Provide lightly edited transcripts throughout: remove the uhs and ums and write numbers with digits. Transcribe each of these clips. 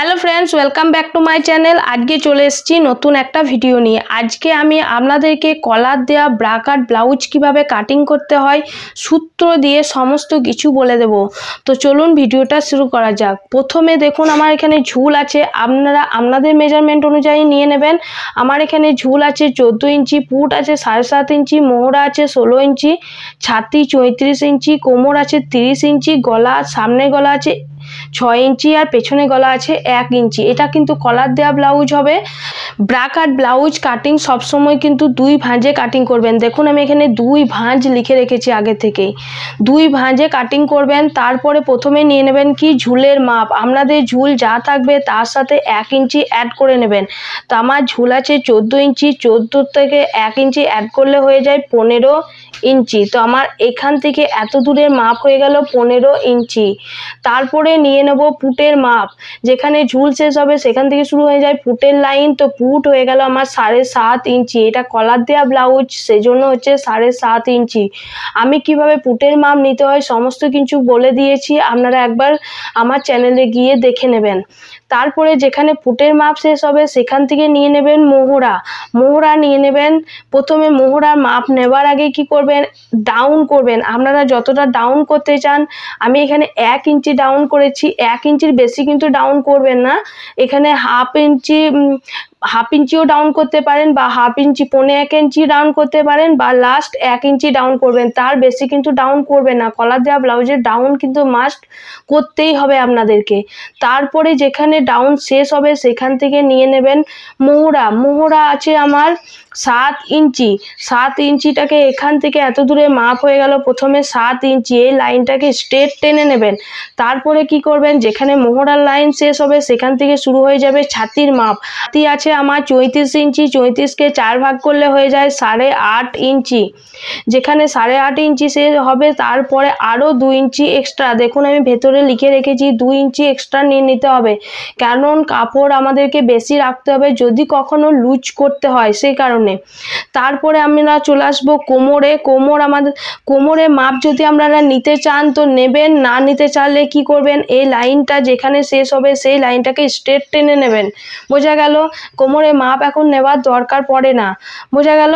Hello friends welcome back to my channel. आज के चले एसेছি নতুন একটা ভিডিও নিয়ে। আজকে আমি আপনাদেরকে কলার দেয়া ব্রা কাট ব্লাউজ কিভাবে কাটিং করতে হয় সূত্র দিয়ে সমস্ত কিছু বলে দেব। তো চলুন ভিডিওটা শুরু করা যাক। প্রথমে দেখুন আমার এখানে ঝুল আছে, আপনারা আপনাদের মেজারমেন্ট অনুযায়ী নিয়ে নেবেন। আমার এখানে ঝুল আছে 14 ইঞ্চি, পুট আছে 7.5 ইঞ্চি, মোহরা আছে 16 ইঞ্চি, ছাতি 34 ইঞ্চি, কোমর আছে 30 ইঞ্চি, গলা সামনে গলা আছে 6 ইঞ্চি আর পেছনে গলা আছে 1 ইঞ্চি। এটা কিন্তু কলার দেয়া ব্লাউজ হবে। ব্রা কাট ব্লাউজ কাটিং সব সময় কিন্তু দুই ভাঁজে কাটিং করবেন। দেখুন আমি এখানে দুই ভাঁজ লিখে রেখেছি আগে থেকেই। দুই ভাঁজে কাটিং করবেন। তারপরে প্রথমে নিয়ে নেবেন কি ঝুলের মাপ। আপনাদের ঝুল যা থাকবে তার সাথে 1 ইঞ্চি অ্যাড করে নেবেন। তো আমার ঝুল আছে 14 ইঞ্চি, 14 থেকে 1 ইঞ্চি অ্যাড করলে হয়ে যায় 15 ইঞ্চি। তো আমার এখান থেকে এত দূরের মাপ হয়ে গেল 15 ইঞ্চি। তারপরে নিয়ে নেব পুটের মাপ। যেখানে ঝুল শেষ হবে সেখান থেকে শুরু হয়ে যায় পুটের লাইন। তো পুট হয়ে গেল আমার 7.5 ইঞ্চি। এটা কলার দেয়া ব্লাউজ সেজন্য হচ্ছে 7.5 ইঞ্চি। আমি কিভাবে পুটের মাপ নিতে হয় সমস্ত কিছু বলে দিয়েছি, আপনারা একবার আমার চ্যানেলে গিয়ে দেখে নেবেন। তারপরে যেখানে পুটের মাপ শেষ হবে সেখান থেকে নিয়ে নেবেন মোহরা। মোহরা নিয়ে নেবেন। প্রথমে মোহরার মাপ নেবার আগে কি করবেন, ডাউন করবেন। আপনারা যতটা ডাউন করতে চান, আমি এখানে 1 ইঞ্চি ডাউন করেছি। 1 ইঞ্চির বেশি কিন্তু ডাউন করবেন না। এখানে হাফ ইঞ্চিও ডাউন করতে পারেন বা হাফ ইঞ্চি 1.5 ইঞ্চি ডাউন করতে পারেন বা লাস্ট 1 ইঞ্চি ডাউন করবেন। তার বেশি কিন্তু ডাউন করবেন না। কলার দেওয়া ব্লাউজের ডাউন কিন্তু মাস্ট করতেই হবে আপনাদেরকে। তারপরে যেখানে ডাউন শেষ হবে সেখান থেকে নিয়ে নেবেন মোহরা। মোহরা আছে আমার 7 ইঞ্চি। 7 ইঞ্চিটাকে এখান থেকে এত দূরে মাপ হয়ে গেল প্রথমে 7 ইঞ্চি। এই লাইনটাকে স্ট্রেট টেনে নেবেন। তারপরে কি করবেন, যেখানে মোহরার লাইন শেষ হবে সেখান থেকে শুরু হয়ে যাবে ছাতির মাপ। ছাতি আছে আমার 34 ইঞ্চি। 34কে 4 ভাগ করলে হয়ে যায় 8.5 ইঞ্চি। যেখানে 8.5 ইঞ্চি শেষ হবে তারপরে আরও 2 ইঞ্চি এক্সট্রা। দেখুন আমি ভেতরে লিখে রেখেছি 2 ইঞ্চি এক্সট্রা নিয়ে নিতে হবে, কারণ কাপড় আমাদেরকে বেশি রাখতে হবে যদি কখনো লুজ করতে হয় সেই কারণে। তারপরে আমরা চলে আসবো কোমরে। কোমরের মাপ যদি আপনারা নিতে চান তো নেবেন, না নিতে চাইলে কি করবেন, এই লাইনটা যেখানে শেষ হবে সেই লাইনটাকে স্ট্রেট টেনে নেবেন। বোঝা গেল? কোমরের মাপ এখন নেওয়ার দরকার পড়ে না। বোঝা গেল?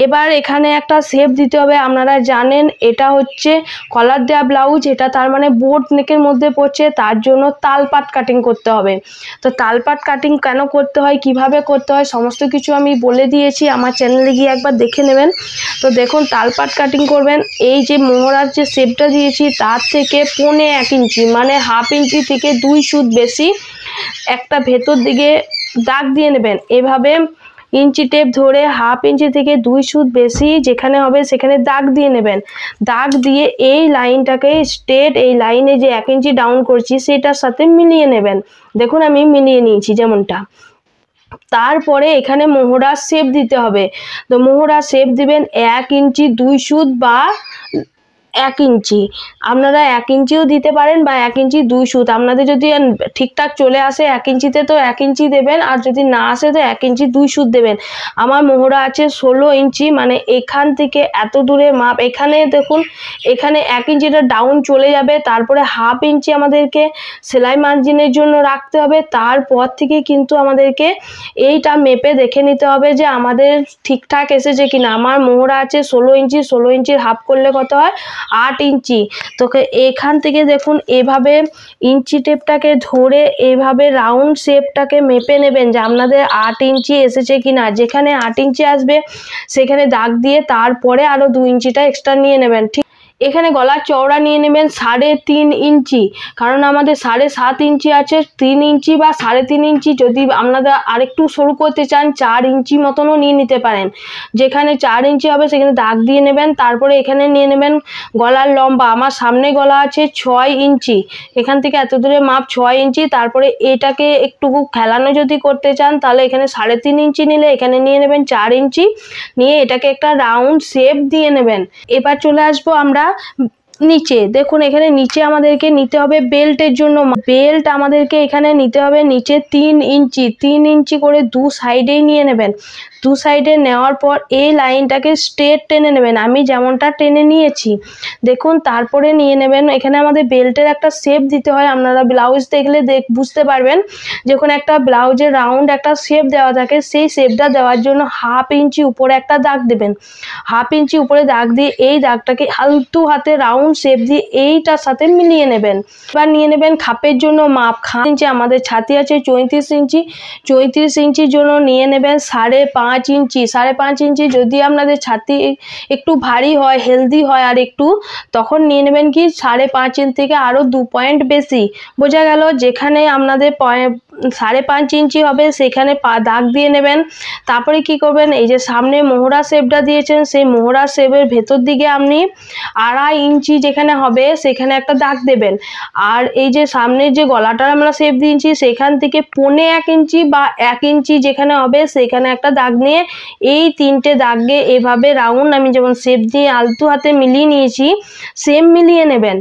এবার এখানে একটা শেপ দিতে হবে। আপনারা জানেন এটা হচ্ছে কলার দেওয়া ব্লাউজ, এটা তার মানে বোট নেকের মধ্যে পড়ছে, তার জন্য তালপাট কাটিং করতে হবে। তো তালপাট কাটিং কেন করতে হয়, কিভাবে করতে হয় সমস্ত কিছু আমি বলে দিয়েছি, আমার চ্যানেলে গিয়ে একবার দেখে নেবেন। তো দেখুন তালপাট কাটিং করবেন। এই যে মোহরার যে শেপটা দিয়েছি তার থেকে 1.5 ইঞ্চি মানে হাফ ইঞ্চি থেকে 2 সুত বেশি একটা ভেতর দিকে দাগ দিয়ে নেবেন। এভাবে ইঞ্চি টেপ ধরে হাফ ইঞ্চি থেকে 2 সুত বেশি যেখানে হবে সেখানে দাগ দিয়ে নেবেন। দাগ দিয়ে এই লাইনটাকে স্ট্রেট এই লাইনে যে 1 ইঞ্চি ডাউন করছি সেটার সাথে মিলিয়ে নেবেন। দেখুন আমি মিলিয়ে নিয়েছি যেমনটা। তারপরে এখানে মোহরা শেপ দিতে হবে। তো মোহরা শেপ দিবেন 1 ইঞ্চি 2 সুত বা 1 ইঞ্চি। আপনারা 1 ইঞ্চিও দিতে পারেন বা 1 ইঞ্চি 2 সুত। আপনাদের যদি ঠিকঠাক চলে আসে 1 ইঞ্চিতে তো 1 ইঞ্চি দেবেন, আর যদি না আসে তো 1 ইঞ্চি 2 সুত দেবেন। আমার মোহরা আছে 16 ইঞ্চি মানে এখান থেকে এত দূরে মাপ। এখানে দেখুন এখানে 1 ইঞ্চিটা ডাউন চলে যাবে, তারপরে হাফ ইঞ্চি আমাদেরকে সেলাই মার্জিনের জন্য রাখতে হবে। তারপর থেকে কিন্তু আমাদেরকে এইটা মেপে দেখে নিতে হবে যে আমাদের ঠিকঠাক এসেছে কিনা। আমার মোহরা আছে 16 ইঞ্চি। 16 ইঞ্চির হাফ করলে কত হয়, 8 ইঞ্চি। তোকে এখান থেকে দেখুন এভাবে ইঞ্চি টেপটাকে ধরে এইভাবে রাউন্ড শেপটাকে মেপে নেবেন যে আপনাদের 8 ইঞ্চি এসেছে কিনা। যেখানে 8 ইঞ্চি আসবে সেখানে দাগ দিয়ে তারপরে আরও 2 ইঞ্চিটা এক্সট্রা নিয়ে নেবেন। ঠিক এখানে গলার চওড়া নিয়ে নেবেন 3.5 ইঞ্চি, কারণ আমাদের 7.5 ইঞ্চি আছে। 3 ইঞ্চি বা 3.5 ইঞ্চি যদি আপনারা আরেকটু সরু করতে চান 4 ইঞ্চি মতনও নিয়ে নিতে পারেন। যেখানে 4 ইঞ্চি হবে সেখানে দাগ দিয়ে নেবেন। তারপরে এখানে নিয়ে নেবেন গলার লম্বা। আমার সামনে গলা আছে 6 ইঞ্চি। এখান থেকে এত দূরে মাপ 6 ইঞ্চি। তারপরে এটাকে একটু খেলানো যদি করতে চান তাহলে এখানে 3.5 ইঞ্চি নিলে এখানে নিয়ে নেবেন 4 ইঞ্চি, নিয়ে এটাকে একটা রাউন্ড শেপ দিয়ে নেবেন। এবার চলে আসবো আমরা নিচে দেখুন এখানে নিচে আমাদেরকে নিতে হবে বেল্টের জন্য, বেল্ট আমাদেরকে এখানে নিতে হবে নিচে 3 ইঞ্চি করে দু সাইডেই নিয়ে নেবেন। দু সাইডে নেওয়ার পর এই লাইনটাকে স্ট্রেট টেনে নেবেন, আমি যেমনটা টেনে নিয়েছি দেখুন। তারপরে নিয়ে নেবেন, এখানে আমাদের বেল্টের একটা শেপ দিতে হয়, আপনারা ব্লাউজ দেখলে বুঝতে পারবেন যখন একটা ব্লাউজের রাউন্ড একটা শেপ দেওয়া থাকে, সেই শেপটা দেওয়ার জন্য 1/2 ইঞ্চি উপরে একটা দাগ দেবেন। 1/2 ইঞ্চি উপরে দাগ দিয়ে এই দাগটাকে আলতু হাতে রাউন্ড শেপ দিয়ে এইটার সাথে মিলিয়ে নেবেন। এবার নিয়ে নেবেন খাপের জন্য মাপ। ইঞ্চি আমাদের ছাতি আছে 34 ইঞ্চি, 34 ইঞ্চির জন্য নিয়ে নেবেন 5.5 ইঞ্চি। 5.5 ইঞ্চি যদি আপনাদের ছাতি একটু ভারী হয়, হেলদি হয় আর একটু, তখন নিয়ে নেবেন কি 5.5 ইঞ্চি থেকে আরও 2 পয়েন্ট বেশি। বোঝা গেল? যেখানে আপনাদের 5.5 ইঞ্চি হবে সেখানে দাগ দিয়ে নেবেন। তারপরে কি করবেন, এই যে সামনে মোহরা শেপটা দিয়েছেন সেই মোহরা শেপের ভেতর দিকে আপনি 2.5 ইঞ্চি যেখানে হবে সেখানে একটা দাগ দেবেন। আর এই যে সামনের যে গলাটার আমরা শেপ দিয়েছি সেখান থেকে 1.25 ইঞ্চি বা 1 ইঞ্চি যেখানে হবে সেখানে একটা দাগ নিয়ে এই 3টে দাগে এভাবে রাউন্ড আমি যেমন শেপ দিয়ে আলতু হাতে মিলিয়ে নিয়েছি সেম মিলিয়ে নেবেন।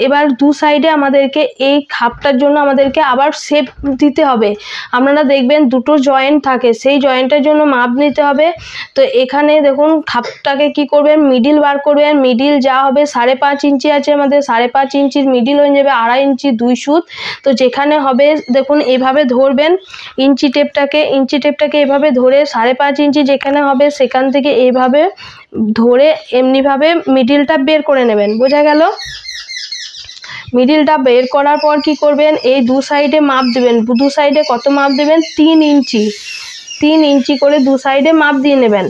এবার দু সাইডে আমাদেরকে এই খাপটার জন্য আমাদেরকে আবার শেপ দিতে হবে। আপনারা দেখবেন দুটো জয়েন্ট থাকে, সেই জয়েন্টের জন্য মাপ নিতে হবে। তো এখানে দেখুন খাপটাকে কি করবেন, মিডিল বার করবেন। মিডিল যা হবে 5.5 ইঞ্চি আছে আমাদের, 5.5 ইঞ্চির মিডিল হয়ে যাবে 2.5 ইঞ্চি 2 সুত। তো যেখানে হবে দেখুন এভাবে ধরবেন ইঞ্চি টেপটাকে এভাবে ধরে 5.5 ইঞ্চি যেখানে হবে সেখান থেকে এইভাবে ধরে এমনিভাবে মিডিলটা বের করে নেবেন। বোঝা গেল? মিডিলটা বের করার পর কি করবেন, এই দু সাইডে মাপ দেবেন। দু সাইডে কত মাপ দেবেন, 3 ইঞ্চি। 3 ইঞ্চি করে দু সাইডে মাপ দিয়ে নেবেন।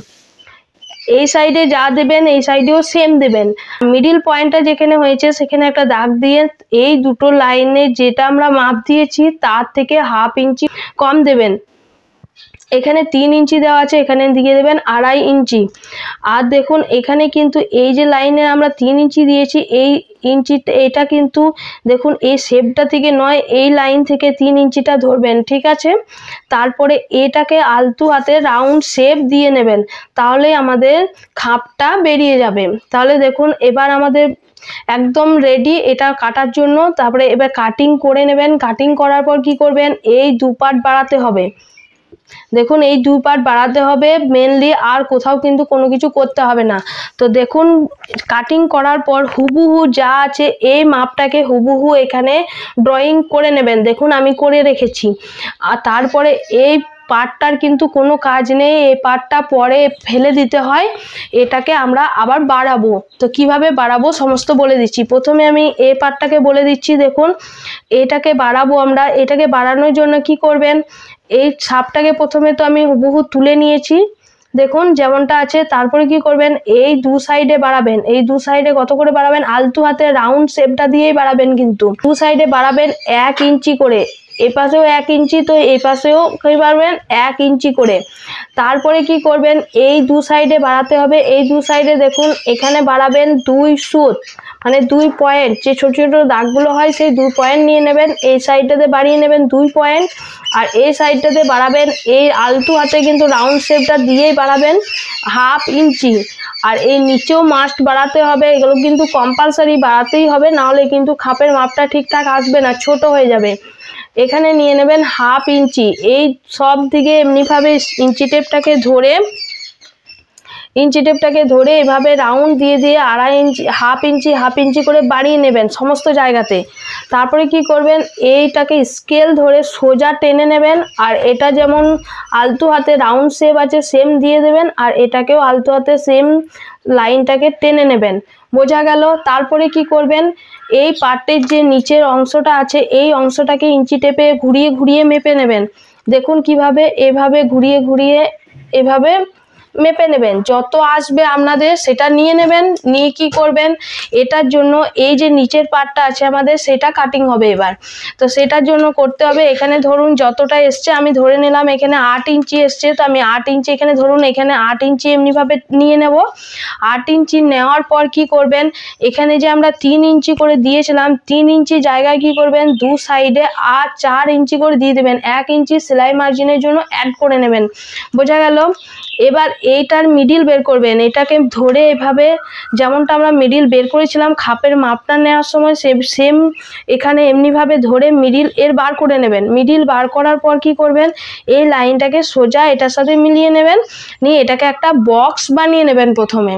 এই সাইডে যা দেবেন এই সাইডেও সেম দেবেন। মিডিল পয়েন্টটা যেখানে হয়েছে সেখানে একটা দাগ দিয়ে এই দুটো লাইনে যেটা আমরা মাপ দিয়েছি তার থেকে 1/2 ইঞ্চি কম দেবেন। এখানে 3 ইঞ্চি দেওয়া আছে, এখানে দিয়ে দেবেন 2.5 ইঞ্চি। আর দেখুন এখানে কিন্তু এই যে লাইনে আমরা 3 ইঞ্চি দিয়েছি, এই ইঞ্চিটা এটা কিন্তু দেখুন এই শেপটা থেকে নয়, এই লাইন থেকে 3 ইঞ্চিটা ধরবেন, ঠিক আছে? তারপরে এটাকে আলতু হাতে রাউন্ড শেপ দিয়ে নেবেন, তাহলে আমাদের খাপটা বেরিয়ে যাবে। তাহলে দেখুন এবার আমাদের একদম রেডি এটা কাটার জন্য। তারপরে এবার কাটিং করে নেবেন। কাটিং করার পর কি করবেন, এই 2 পার্ট বাড়াতে হবে। দেখুন এই 2 পার্ট বাড়াতে হবে মেনলি, আর কোথাও কিন্তু কোনো কিছু করতে হবে না। তো দেখুন কাটিং করার পর হুবহু যা আছে এই মাপটাকে হুবহু এখানে ড্রয়িং করে নেবেন। দেখুন আমি করে রেখেছি। আর তারপরে এই পার্টটার কিন্তু কোনো কাজ নেই, এই পার্টটা পরে ফেলে দিতে হয়, এটাকে আমরা আবার বাড়াবো। তো কিভাবে বাড়াবো সমস্ত বলে দিচ্ছি। প্রথমে আমি এই পার্টটাকে বলে দিচ্ছি। দেখুন এটাকে বাড়াবো আমরা। এটাকে বাড়ানোর জন্য কি করবেন, এই ছাপটাকে প্রথমে তো আমি হুবহু তুলে নিয়েছি দেখুন যেমনটা আছে। তারপরে কি করবেন, এই দু সাইডে বাড়াবেন। এই দু সাইডে কত করে বাড়াবেন, আলতু হাতে রাউন্ড শেপটা দিয়েই বাড়াবেন, কিন্তু দু সাইডে বাড়াবেন 1 ইঞ্চি করে। এই পাশেও 1 ইঞ্চি, তো এই পাশেও কি বাড়বেন 1 ইঞ্চি করে। তারপরে কি করবেন, এই দু সাইডে বাড়াতে হবে। এই দু সাইডে দেখুন এখানে বাড়াবেন 2 সুত, মানে 2 পয়েন্ট, যে ছোট ছোট দাগগুলো হয় সেই 2 পয়েন্ট নিয়ে নেবেন। এই সাইডটাতে বাড়িয়ে নেবেন 2 পয়েন্ট, আর এই সাইডটাতে বাড়াবেন এই আলতু হাতে কিন্তু রাউন্ড শেপটা দিয়েই বাড়াবেন 1/2 ইঞ্চি। আর এই নিচেও মাস্ট বাড়াতে হবে, এগুলো কিন্তু কম্পালসারি বাড়াতেই হবে, নাহলে কিন্তু খাপের মাপটা ঠিকঠাক আসবে না, ছোট হয়ে যাবে। এখানে নিয়ে নেবেন 1/2 ইঞ্চি। এই সব দিকে এমনিভাবে ইঞ্চি টেপটাকে ধরে এভাবে রাউন্ড দিয়ে 2.5 ইঞ্চি 1/2 ইঞ্চি করে বাড়িয়ে নেবেন সমস্ত জায়গাতে। তারপরে কি করবেন, এইটাকে স্কেল ধরে সোজা টেনে নেবেন, আর এটা যেমন আলতু হাতে রাউন্ড শেপ আছে সেম দিয়ে দেবেন, আর এটাকেও আলতু হাতে সেম লাইনটাকে টেনে নেবেন। বোঝা গেল? তারপরে কি করবেন, এই পার্টের যে নিচের অংশটা আছে এই অংশটাকে ইঞ্চি টেপে ঘুরিয়ে ঘুরিয়ে মেপে নেবেন। দেখুন কিভাবে, এভাবে ঘুরিয়ে ঘুরিয়ে এভাবে মেপে নেবেন। যত আসবে আপনাদের সেটা নিয়ে নেবেন। নিয়ে কি করবেন, এটার জন্য এই যে নিচের পার্টটা আছে আমাদের সেটা কাটিং হবে এবার। তো সেটার জন্য করতে হবে, এখানে ধরুন যতটা এসছে আমি ধরে নিলাম এখানে 8 ইঞ্চি এসছে, তো আমি 8 ইঞ্চি এখানে ধরুন এখানে 8 ইঞ্চি এমনিভাবে নিয়ে নেব। 8 ইঞ্চি নেওয়ার পর কি করবেন, এখানে যে আমরা 3 ইঞ্চি করে দিয়েছিলাম 3 ইঞ্চি জায়গায় কি করবেন, দু সাইডে আর 4 ইঞ্চি করে দিয়ে দেবেন। 1 ইঞ্চি সেলাই মার্জিনের জন্য অ্যাড করে নেবেন। বোঝা গেল? এবার এইটার মিডিল বের করবেন। এটাকে ধরে এভাবে যেমনটা আমরা মিডিল বের করেছিলাম খাপের মাপটা নেওয়ার সময় সেম এখানে এমনিভাবে ধরে মিডিল এর বার করে নেবেন। মিডিল বার করার পর কি করবেন, এই লাইনটাকে সোজা এটার সাথে মিলিয়ে নেবেন, নিয়ে এটাকে একটা বক্স বানিয়ে নেবেন প্রথমে।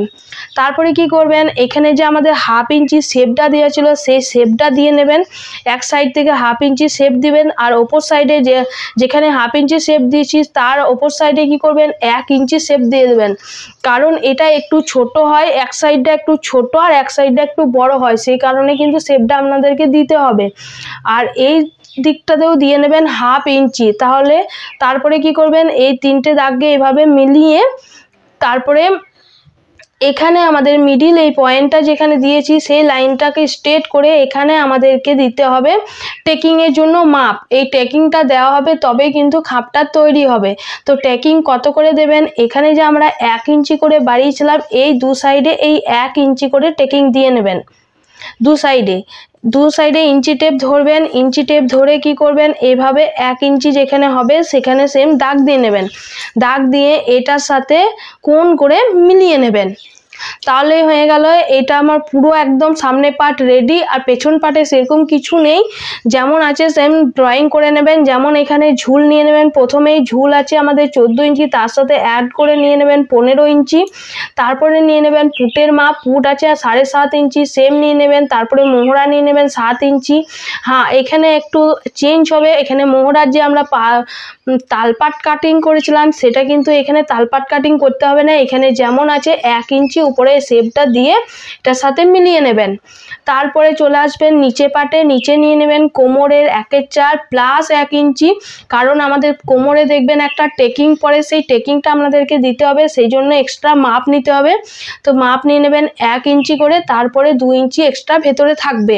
তারপরে কি করবেন, এখানে যে আমাদের হাফ ইঞ্চি শেপটা দেওয়া ছিল সেই শেপটা দিয়ে নেবেন। এক সাইড থেকে হাফ ইঞ্চি শেপ দিবেন, আর ওপর সাইডে যেখানে হাফ ইঞ্চি শেপ দিয়েছি তার ওপর সাইডে কি করবেন 1 ইঞ্চি শেপ দিয়ে দেবেন। কারণ এটা একটু ছোট হয়, এক সাইডটা একটু ছোট আর এক সাইডটা একটু বড় হয়, সেই কারণে কিন্তু শেপটা আপনাদেরকে দিতে হবে। আর এই দিকটাতেও দিয়ে নেবেন হাফ ইঞ্চি। তারপরে কি করবেন, এই 3টে দাগকে এভাবে মিলিয়ে তারপরে এখানে আমাদের মিডিল এই পয়েন্টটা যেখানে দিয়েছি সেই লাইনটাকে স্ট্রেট করে এখানে আমাদেরকে দিতে হবে টেকিংয়ের জন্য মাপ। এই টেকিংটা দেওয়া হবে তবে কিন্তু খাপটা তৈরি হবে। তো টেকিং কত করে দেবেন, এখানে যে আমরা 1 ইঞ্চি করে বাড়িয়েছিলাম এই দু সাইডে এই 1 ইঞ্চি করে টেকিং দিয়ে নেবেন। দু সাইডে ইঞ্চি টেপ ধরবেন। ইঞ্চি টেপ ধরে কি করবেন, এভাবে 1 ইঞ্চি যেখানে হবে সেখানে সেম দাগ দিয়ে নেবেন। দাগ দিয়ে এটার সাথে কোণ করে মিলিয়ে নেবেন। তাহলেই হয়ে গেল। এটা আমার পুরো একদম সামনে পার্ট রেডি, আর পেছন পার্টে সেরকম কিছু নেই, যেমন আছে সেম ড্রয়িং করে নেবেন। যেমন এখানে ঝুল নিয়ে নেবেন, প্রথমেই ঝুল আছে আমাদের 14 ইঞ্চি, তার সাথে অ্যাড করে নিয়ে নেবেন 15 ইঞ্চি। তারপরে নিয়ে নেবেন পুটের মাপ, পুট আছে 7.5 ইঞ্চি, সেম নিয়ে নেবেন। তারপরে মোহরা নিয়ে নেবেন 7 ইঞ্চি। হ্যাঁ, এখানে একটু চেঞ্জ হবে, এখানে মোহরার যে আমরা তালপাট কাটিং করেছিলাম সেটা কিন্তু এখানে তালপাট কাটিং করতে হবে না, এখানে যেমন আছে 1 ইঞ্চি উপরে শেপটা দিয়ে এটার সাথে মিলিয়ে নেবেন। তারপরে চলে আসবেন নিচে পাটে, নিচে নিয়ে নেবেন কোমরের 1/4 প্লাস 1 ইঞ্চি, কারণ আমাদের কোমরে দেখবেন একটা টেকিং পরে, সেই টেকিংটা আপনাদেরকে দিতে হবে, সেই জন্য এক্সট্রা মাপ নিতে হবে। তো মাপ নিয়ে নেবেন 1 ইঞ্চি করে, তারপরে 2 ইঞ্চি এক্সট্রা ভেতরে থাকবে।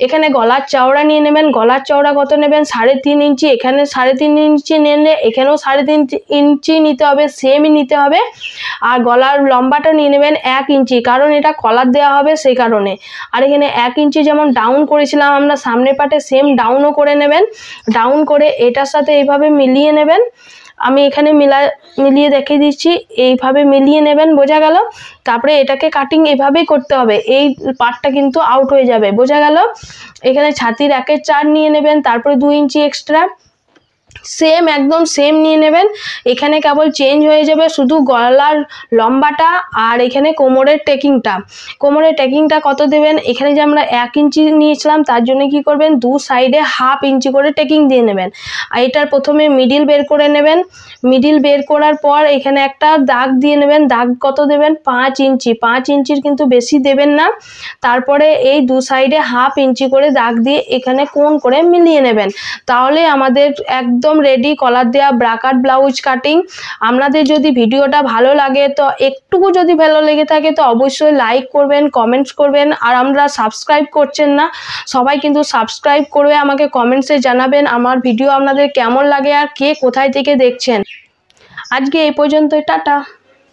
এখানে গলার চওড়া নিয়ে নেবেন। গলার চওড়া কত নেবেন, 3.5 ইঞ্চি। এখানে 3.5 ইঞ্চি নিলে এখানেও 3.5 ইঞ্চি নিতে হবে, সেমই নিতে হবে। আর গলার লম্বাটা নিয়ে নেবেন 1 ইঞ্চি, কারণ এটা কলার দেওয়া হবে সেই কারণে। আর এখানে 1 ইঞ্চি যেমন ডাউন করেছিলাম আমরা সামনে পাটে, সেম ডাউনও করে নেবেন। ডাউন করে এটার সাথে এইভাবে মিলিয়ে নেবেন। আমি এখানে মিলিয়ে দেখিয়ে দিচ্ছি, এইভাবে মিলিয়ে নেবেন, বোঝা গেল। তারপরে এটাকে কাটিং এভাবেই করতে হবে, এই পার্টটা কিন্তু আউট হয়ে যাবে, বোঝা গেল। এখানে ছাতির 1/4 নিয়ে নেবেন, তারপরে 2 ইঞ্চি এক্সট্রা সেম একদম সেম নিয়ে নেবেন। এখানে কেবল চেঞ্জ হয়ে যাবে শুধু গলার লম্বাটা আর এখানে কোমরের টেকিংটা কত দেবেন, এখানে যে আমরা 1 ইঞ্চি নিয়েছিলাম তার জন্য কি করবেন, দু সাইডে হাফ ইঞ্চি করে টেকিং দিয়ে নেবেন। আর এটার প্রথমে মিডিল বের করে নেবেন। মিডিল বের করার পর এখানে একটা দাগ দিয়ে নেবেন। দাগ কত দেবেন, 5 ইঞ্চি। 5 ইঞ্চির কিন্তু বেশি দেবেন না। তারপরে এই দু সাইডে হাফ ইঞ্চি করে দাগ দিয়ে এখানে কোণ করে মিলিয়ে নেবেন। তাহলে আমাদের একদম রেডি কলার দেওয়া ব্রাকাট ব্লাউজ কাটিং। আপনাদের যদি ভিডিওটা ভালো লাগে, তো একটুকু যদি ভালো লেগে থাকে তো অবশ্যই লাইক করবেন, কমেন্টস করবেন। আর আমরা সাবস্ক্রাইব করছেন না, সবাই কিন্তু সাবস্ক্রাইব করবে, আমাকে কমেন্টসে জানাবেন আমার ভিডিও আপনাদের কেমন লাগে আর কে কোথায় থেকে দেখছেন। আজকে এই পর্যন্তই, টাটা।